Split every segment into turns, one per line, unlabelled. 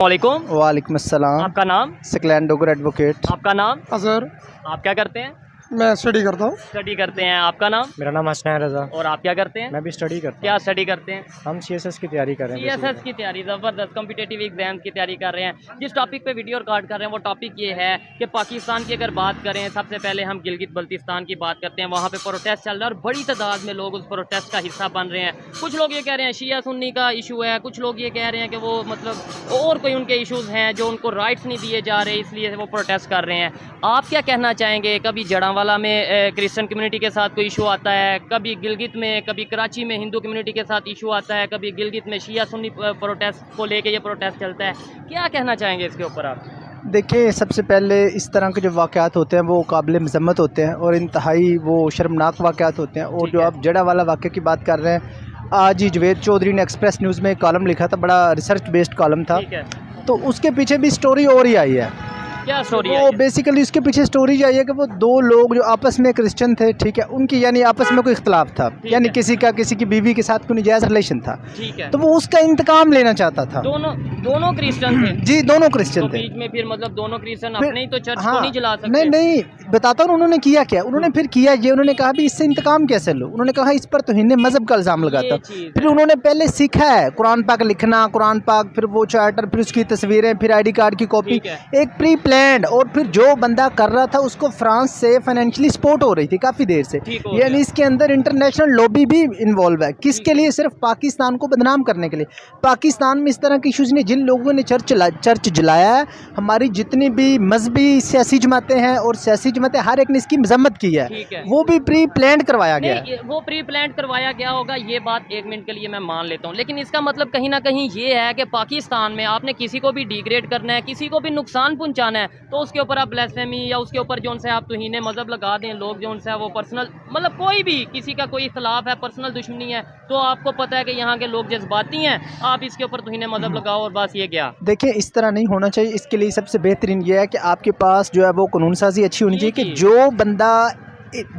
वालेकुम।
वालेकुम अस्सलाम।
आपका नाम?
सकलैन डोगर एडवोकेट।
आपका नाम?
सर
आप क्या करते हैं?
मैं स्टडी करता हूँ।
स्टडी करते हैं। आपका नाम?
मेरा नाम हसनैन रज़ा।
और आप क्या करते हैं?
मैं भी स्टडी करता
क्या स्टडी करते हैं?
हूँ। हम सीएसएस की तैयारी कर रहे हैं।
सीएसएस की तैयारी, ज़बरदस्त कॉम्पिटिटिव एग्जाम की तैयारी कर रहे हैं। जिस टॉपिक पे वीडियो रिकॉर्ड कर रहे हैं वो टॉपिक ये है कि पाकिस्तान की अगर बात करें, सबसे पहले हम गिलगित बल्तिस्तान की बात करते हैं। वहाँ पे प्रोटेस्ट चल रहा है और बड़ी तादाद में लोग उस प्रोटेस्ट का हिस्सा बन रहे हैं। कुछ लोग ये कह रहे हैं शिया सुन्नी का इशू है, कुछ लोग ये कह रहे हैं कि वो मतलब और कोई उनके इशूज़ हैं जो उनको राइट्स नहीं दिए जा रहे, इसलिए वो प्रोटेस्ट कर रहे हैं। आप क्या कहना चाहेंगे? कभी जड़ांवाला में क्रिश्चियन कम्युनिटी के साथ कोई इशू आता है, कभी गिलगित में, कभी कराची में हिंदू कम्युनिटी के साथ इशू आता है, कभी गिलगित में शिया सुन्नी प्रोटेस्ट को लेके ये प्रोटेस्ट चलता है। क्या कहना चाहेंगे इसके ऊपर आप?
देखिए, सबसे पहले इस तरह के जो वाक़यात होते हैं वो काबिल मज़म्मत होते हैं और इंतहाई वो शर्मनाक वाक़यात होते हैं। और जो आप जड़ा वाला वाक़े की बात कर रहे हैं, आज ही जवेद चौधरी ने एक्सप्रेस न्यूज़ में एक कॉलम लिखा था, बड़ा रिसर्च बेस्ड कॉलम था। तो उसके पीछे भी स्टोरी और ही आई है।
क्या स्टोरी है?
वो बेसिकली उसके पीछे स्टोरी ये आई है कि वो दो लोग जो आपस में क्रिश्चियन थे, ठीक है, उनकी यानी आपस में कोई इख्तलाफ था, यानी किसी की बीवी के साथ कोई नजायज़ रिलेशन था,
ठीक है।
तो वो उसका इंतकाम लेना चाहता था।
दोनों क्रिश्चियन थे?
जी, दोनों क्रिश्चियन
तो
थे।
बीच में फिर मतलब दोनों क्रिश्चियन अपने ही तो चर्च
हाँ,
को नहीं जला सकते?
नहीं बताता हूँ उन्होंने किया क्या। उन्होंने फिर किया ये, उन्होंने कहा भी इससे इंतकाम कैसे लो। उन्होंने कहा इस पर तो हिंदू मजहब का इल्ज़ाम लगाता। फिर उन्होंने पहले सीखा है कुरान पाक लिखना, कुरान पाक, फिर वो चार्टर, फिर उसकी तस्वीरें, फिर ID कार्ड की कॉपी, एक प्री प्लान्ड। और फिर जो बंदा कर रहा था उसको फ्रांस से फाइनेंशियली सपोर्ट हो रही थी काफ़ी देर से, यानी इसके अंदर इंटरनेशनल लॉबी भी इन्वॉल्व है। किसके लिए? सिर्फ पाकिस्तान को बदनाम करने के लिए। पाकिस्तान में इस तरह के इशूज़ नहीं। जिन लोगों ने चर्च जलाया है, हमारी जितनी भी मजहबी सियासी जमातें हैं और सियासी जमातें, हर एक ने इसकी मजम्मत की है। वो भी प्री प्लान्ड करवाया गया है।
वो प्री प्लान्ड करवाया गया होगा, ये बात एक मिनट के लिए मैं मान लेता हूँ, लेकिन इसका मतलब कहीं ना कहीं ये है कि पाकिस्तान में आपने किसी को भी डिग्रेड करना है, किसी को भी नुकसान पहुँचाना है, तो उसके ऊपर आप ब्lasphemy या उसके ऊपर जो उनसे आप तौहीन मजहब लगा दें। लोग जो उनसे वो पर्सनल, मतलब कोई भी किसी का कोई इख्तलाफ है, पर्सनल दुश्मनी है, तो आपको पता है कि यहाँ के लोग जज्बाती हैं, आप इसके ऊपर तौहीन मजहब लगाओ और बस ये क्या।
देखिए, इस तरह नहीं होना चाहिए। इसके लिए सबसे बेहतरीन ये है कि आपके पास जो है वो कानून साजी अच्छी होनी चाहिए कि जो बंदा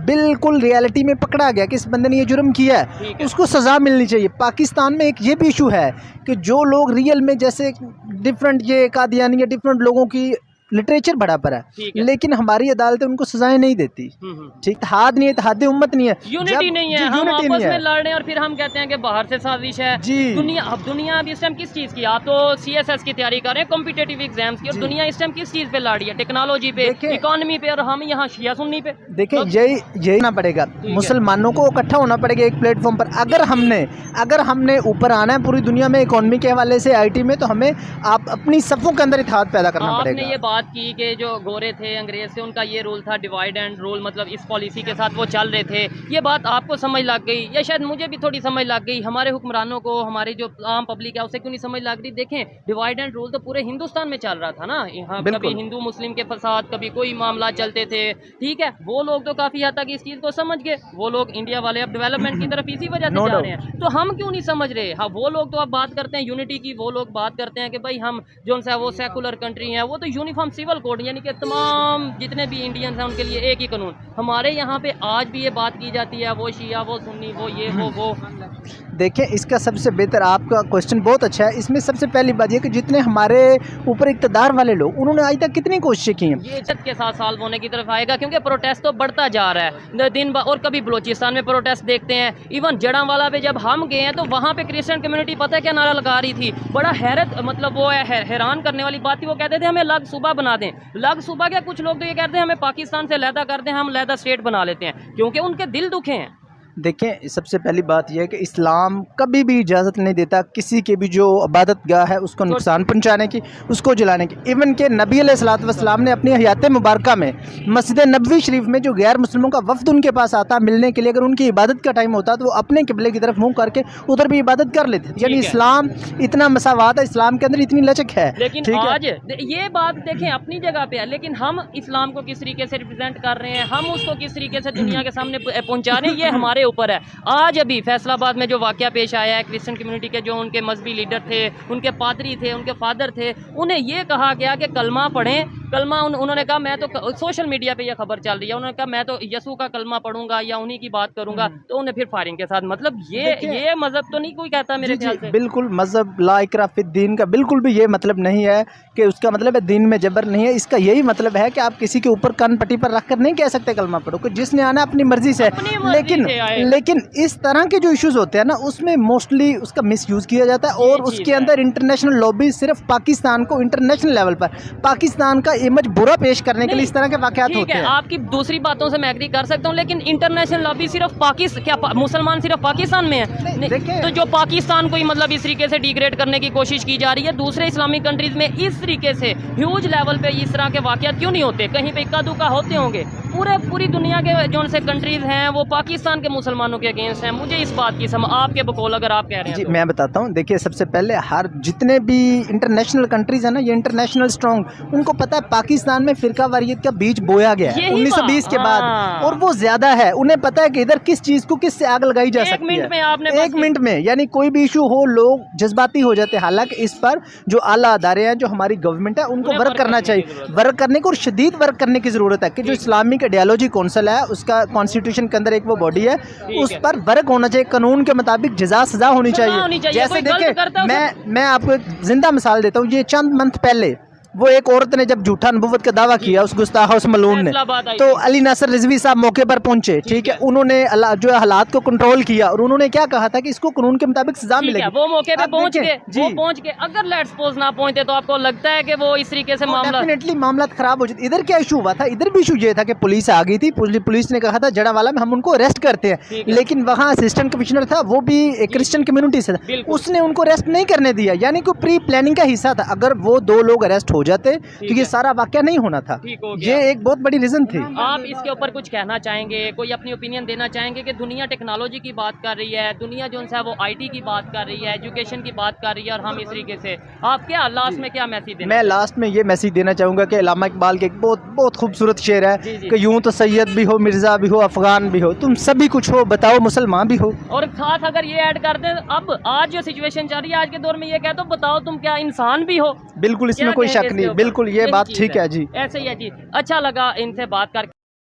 बिल्कुल रियलिटी में पकड़ा गया कि इस बंदे ने ये जुर्म किया है, उसको सज़ा मिलनी चाहिए। पाकिस्तान में एक ये भी इशू है कि जो लोग रियल में, जैसे डिफरेंट ये कादियानी या डिफरेंट लोगों की लिटरेचर बराबर है, लेकिन हमारी अदालतें उनको सजाएं नहीं देती। ठीक, इत्तेहाद नहीं है, इत्तेहाद उम्मत नहीं है,
यूनिटी नहीं है। हम आपस में लड़ रहे हैं और फिर हम कहते हैं कि बाहर से साजिश है। दुनिया अब इस टाइम किस चीज़ की? आप तो CSS की तैयारी कर रहे हैं, कॉम्पिटिटिव एग्जाम्स की, और दुनिया इस टाइम किस चीज़ पे लड़ रही है? टेक्नोलॉजी पे, इकोनॉमी पे, और हम यहाँ शिया सुन्नी पे। देखिए,
यही ना पड़ेगा, मुसलमानों को इकट्ठा होना पड़ेगा एक प्लेटफॉर्म पर। अगर हमने ऊपर आना है पूरी दुनिया में इकोनॉमी के हवाले से, IT में, तो हमें आप अपनी सफ़ों के अंदर इत्तेहाद पैदा करना पड़ेगा।
आपने ये बात की कि जो गोरे थे, अंग्रेज थे, उनका ये रूल था डिवाइड एंड रूल, मतलब इस पॉलिसी के साथ वो चल रहे थे। ये बात आपको समझ लग गई या शायद मुझे भी थोड़ी समझ लग गई, हमारे हुक्मरानों को, हमारी जो आम पब्लिक है उसे क्यों नहीं समझ लग रही? देखें, डिवाइड एंड रूल तो पूरे हिंदुस्तान में चल रहा था ना। यहाँ कभी हिंदू मुस्लिम के फसाद, कभी कोई मामला चलते थे, ठीक है। वो लोग तो काफ़ी हद तक इस चीज़ को समझ गए। वो लोग इंडिया वाले अब डेवलपमेंट की तरफ इसी वजह से जा रहे हैं, तो हम क्यों नहीं समझ रहे? हाँ, वो लोग तो अब बात करते हैं यूनिटी की, वो लोग बात करते हैं कि भाई हम जो है वो सेकुलर कंट्री है, वो तो यूनिफॉर्म सिविल कोड, यानी कि तमाम जितने भी इंडियंस हैं उनके लिए एक ही कानून। हमारे यहाँ पे आज भी ये बात की जाती है, वो शिया, वो सुन्नी, वो ये वो।
देखिए, इसका सबसे बेहतर, आपका क्वेश्चन बहुत अच्छा है। इसमें सबसे पहली बात ये कि जितने हमारे ऊपर इक़्तिदार वाले लोग, उन्होंने आज तक कितनी कोशिशें की हैं।
ये इज्जत के साथ सॉल्व होने की तरफ आएगा, क्योंकि प्रोटेस्ट तो बढ़ता जा रहा है दिन और कभी बलोचिस्तान में प्रोटेस्ट देखते हैं। इवन जड़ांवाला पे जब हम गए हैं तो वहाँ पे क्रिश्चियन कम्युनिटी पता है क्या नारा लगा रही थी? बड़ा हैरत, मतलब वो हैरान करने वाली बात थी। वो कहते थे हमें अलग सूबा बना दें। अलग सूबा क्या, कुछ लोग तो ये कहते हैं हमें पाकिस्तान से अलहदा कर दें, हम अलहदा स्टेट बना लेते हैं, क्योंकि उनके दिल दुखे हैं।
देखें, सबसे पहली बात यह है कि इस्लाम कभी भी इजाज़त नहीं देता किसी के भी जो इबादत गाह है उसको नुकसान पहुंचाने की, उसको जलाने की। इवन के नबी अलैहिस्सलातु वस्सलाम ने अपनी हयात मुबारका में मस्जिद नबवी शरीफ में जो गैर मुस्लिमों का वफ्द उनके पास आता मिलने के लिए, अगर उनकी इबादत का टाइम होता तो वो अपने किबले की तरफ मुँह करके उधर भी इबादत कर लेते। यानी इस्लाम इतना मसावात है, इस्लाम के अंदर इतनी लचक है।
लेकिन आज ये बात देखें अपनी जगह पे है, लेकिन हम इस्लाम को किस तरीके से रिप्रेजेंट कर रहे हैं, हम उसको किस तरीके से दुनिया के सामने पहुँचा रहे हैं, ये हमारे ऊपर है। आज अभी फैसलाबाद में जो वाकया पेश आया है, क्रिश्चियन कम्युनिटी के जो उनके मजहबी लीडर थे, उनके पादरी थे, उनके फादर थे, उन्हें ये कहा गया कि कलमा पढ़ें कलमा उन्होंने कहा मैं तो सोशल मीडिया पे ये खबर चल रही है, उन्होंने कहा मैं तो यसू का कलमा पढ़ूंगा या उन्हीं की बात करूंगा, तो उन्हें फिर फायरिंग के साथ, मतलब ये मजहब तो नहीं कोई कहता मेरे ख्याल से।
बिल्कुल मजहब ला इकरा फिद्दीन का बिल्कुल भी ये मतलब नहीं है कि उसका मतलब है दीन में जबर नहीं है। इसका यही मतलब है कि आप किसी के ऊपर कान पट्टी पर रखकर नहीं कह सकते कलमा पढ़ो, कि जिसने आना अपनी मर्जी से। लेकिन इस तरह के जो इश्यूज होते हैं ना, उसमें मोस्टली उसका मिसयूज किया जाता है और उसके अंदर इंटरनेशनल लॉबी सिर्फ पाकिस्तान को इंटरनेशनल लेवल पर पाकिस्तान का इमेज बुरा पेश करने के लिए इस तरह के वाकयात होते हैं।
आपकी दूसरी बातों से मैं एग्री कर सकता हूँ, लेकिन इंटरनेशनल लॉबी सिर्फ मुसलमान सिर्फ पाकिस्तान में है, तो जो पाकिस्तान को ही मतलब इस तरीके से डिग्रेड करने की कोशिश की जा रही है, दूसरे इस्लामिक कंट्रीज में इस तरीके से ह्यूज लेवल पे इस तरह के वाकयात क्यों नहीं होते? कहीं पे इक्का दुक्का होते होंगे। पूरी दुनिया के जो से कंट्रीज हैं वो पाकिस्तान के मुसलमानों के अगेंस्ट हैं। मुझे इस बात की समझ, आपके बकौल अगर आप कह रहे हैं
जी
तो।
मैं बताता हूँ। देखिए सबसे पहले हर जितने भी इंटरनेशनल कंट्रीज है ना, ये इंटरनेशनल स्ट्रॉन्ग, उनको पता है पाकिस्तान में फिरका वारियत का बीज बोया गया है 1920 के बाद, और वो ज्यादा है। उन्हें पता है कि इधर किस चीज को किससे आग लगाई जा सकती है। एक मिनट में यानी कोई भी इशू हो लोग जज्बाती हो जाते हैं। हालांकि इस पर जो आला अदारे हैं, जो हमारी गवर्नमेंट है, उनको वर्क करना चाहिए, वर्क करने को और शदीद वर्क करने की जरूरत है कि जो इस्लामिक आइडियोलॉजी कौंसिल है, उसका कॉन्स्टिट्यूशन के अंदर एक वो बॉडी है, उस पर वर्क होना चाहिए। कानून के मुताबिक जजा सजा होनी चाहिए। जैसे देखिए मैं आपको एक जिंदा मिसाल देता हूँ। ये चंद मंथ पहले वो एक औरत ने जब झूठा नबुव्वत का दावा किया, उस गुस्ताख उस मलून ने, तो अली नासर रिजवी साहब मौके पर पहुंचे, ठीक है, उन्होंने जो हालात को कंट्रोल किया और उन्होंने क्या कहा था कि इसको कानून के मुताबिक सजा मिलेगी।
वो मौके पे पहुंच गए। अगर लेट्स सपोज ना पहुंचते तो आपको लगता है कि वो इस तरीके से
डेफिनेटली मामला खराब हो जाता। इधर क्या इशू हुआ था? इधर भी इशू ये था कि पुलिस आ गई थी, पुलिस ने कहा था जड़ावाला में हम उनको अरेस्ट करते हैं, लेकिन वहाँ असिस्टेंट कमिश्नर था, वो भी एक क्रिश्चियन कम्युनिटी से था, उसने उनको अरेस्ट नहीं करने दिया, यानी कि प्री प्लानिंग का हिस्सा था। अगर वो 2 लोग अरेस्ट हो जाते तो ये सारा वाकया नहीं होना था। ये एक बहुत बड़ी रीजन थी।
आप इसके ऊपर कुछ कहना चाहेंगे, कोई अपनी ओपिनियन देना चाहेंगे कि दुनिया टेक्नोलॉजी की बात कर रही है, दुनिया जो है वो आईटी की बात कर रही है, एजुकेशन की बात कर रही है, और हम इस तरीके से, आप क्या लास्ट में क्या मैसेज देना?
मैं लास्ट में ये मैसेज देना चाहूँगा कि अल्लामा इकबाल के एक बहुत खूबसूरत शेर है कि यूँ तो सैयद भी हो, मिर्जा भी हो, अफगान भी हो, तुम सभी कुछ हो, बताओ मुसलमान भी हो।
और साथ अगर ये ऐड कर दें, अब आज जो सिचुएशन चल रही है, आज के दौर में ये कहते हो बताओ तुम क्या इंसान भी हो।
बिल्कुल, इसमें कोई शक नहीं, बिल्कुल ये बात ठीक है जी।
ऐसे ही है जी। अच्छा लगा इनसे बात करके।